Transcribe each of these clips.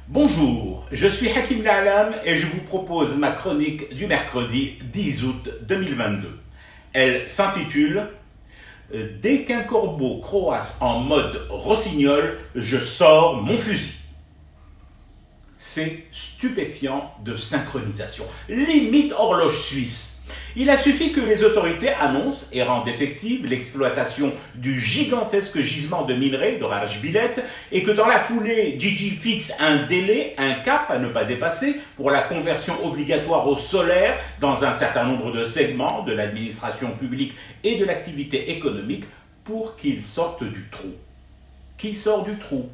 Bonjour, je suis Hakim La'alam et je vous propose ma chronique du mercredi 10 août 2022. Elle s'intitule « Dès qu'un corbeau croasse en mode rossignol, je sors mon fusil ». C'est stupéfiant de synchronisation, limite horloge suisse. Il a suffi que les autorités annoncent et rendent effective l'exploitation du gigantesque gisement de minerai de Rajbilet et que dans la foulée, Gigi fixe un délai, un cap à ne pas dépasser pour la conversion obligatoire au solaire dans un certain nombre de segments de l'administration publique et de l'activité économique pour qu'il sorte du trou. Qui sort du trou ?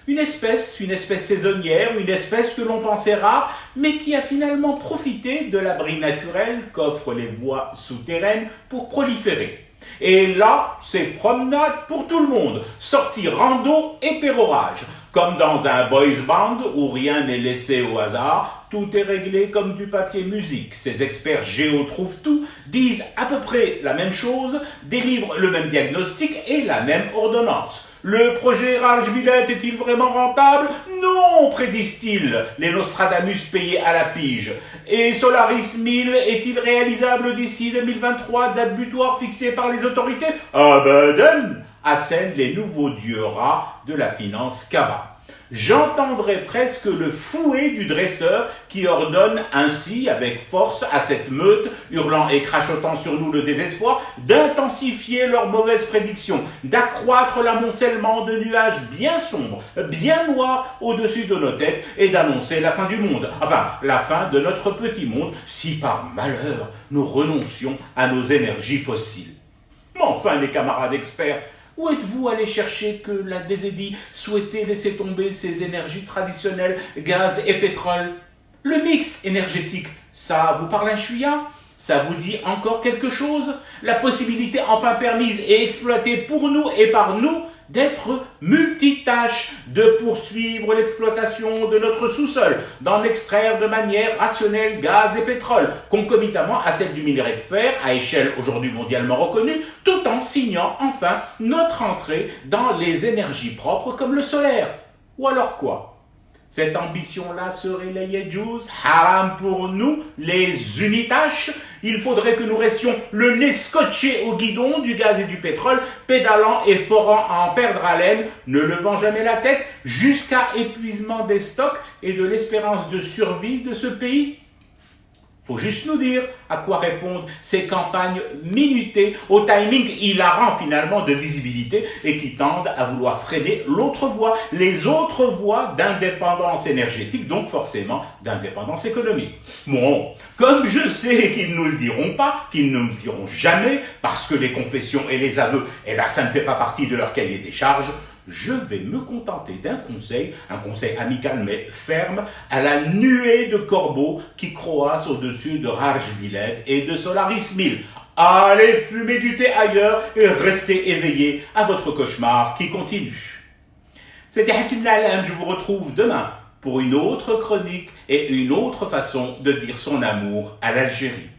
Une espèce saisonnière, une espèce que l'on pensait rare, mais qui a finalement profité de l'abri naturel qu'offrent les voies souterraines pour proliférer. Et là, c'est promenade pour tout le monde, sortie rando et pérorage. Comme dans un boys band où rien n'est laissé au hasard, tout est réglé comme du papier musique. Ces experts géo trouvent tout, disent à peu près la même chose, délivrent le même diagnostic et la même ordonnance. Le projet Rajbilet est-il vraiment rentable ? Non, prédisent-ils, les Nostradamus payés à la pige. Et Solaris 1000 est-il réalisable d'ici 2023, date butoir fixée par les autorités ? Abadan, assènent les nouveaux dieux rats de la finance Kaba. J'entendrais presque le fouet du dresseur qui ordonne ainsi avec force à cette meute, hurlant et crachotant sur nous le désespoir, d'intensifier leurs mauvaises prédictions, d'accroître l'amoncellement de nuages bien sombres, bien noirs au-dessus de nos têtes et d'annoncer la fin du monde, enfin la fin de notre petit monde si par malheur nous renoncions à nos énergies fossiles. Mais enfin les camarades experts, où êtes-vous allé chercher que la Désédie souhaitait laisser tomber ses énergies traditionnelles, gaz et pétrole ? Le mix énergétique, ça vous parle un chouïa ? Ça vous dit encore quelque chose ? La possibilité enfin permise et exploitée pour nous et par nous d'être multitâches, de poursuivre l'exploitation de notre sous-sol, d'en extraire de manière rationnelle gaz et pétrole, concomitamment à celle du minerai de fer, à échelle aujourd'hui mondialement reconnue, tout en signant enfin notre entrée dans les énergies propres comme le solaire. Ou alors quoi ? Cette ambition-là serait les yedjouz, haram pour nous, les unitaches. Il faudrait que nous restions le nez scotché au guidon du gaz et du pétrole, pédalant et forant à en perdre haleine, ne levant jamais la tête, jusqu'à épuisement des stocks et de l'espérance de survie de ce pays. Faut juste nous dire à quoi répondent ces campagnes minutées, au timing hilarant finalement de visibilité et qui tendent à vouloir freiner l'autre voie, les autres voies d'indépendance énergétique, donc forcément d'indépendance économique. Bon, comme je sais qu'ils ne nous le diront pas, qu'ils ne nous le diront jamais, parce que les confessions et les aveux, ça ne fait pas partie de leur cahier des charges, je vais me contenter d'un conseil, un conseil amical mais ferme, à la nuée de corbeaux qui croassent au-dessus de Rajbilet et de Solaris 1000. Allez fumer du thé ailleurs et restez éveillés à votre cauchemar qui continue. C'était Hakim La'alam, je vous retrouve demain pour une autre chronique et une autre façon de dire son amour à l'Algérie.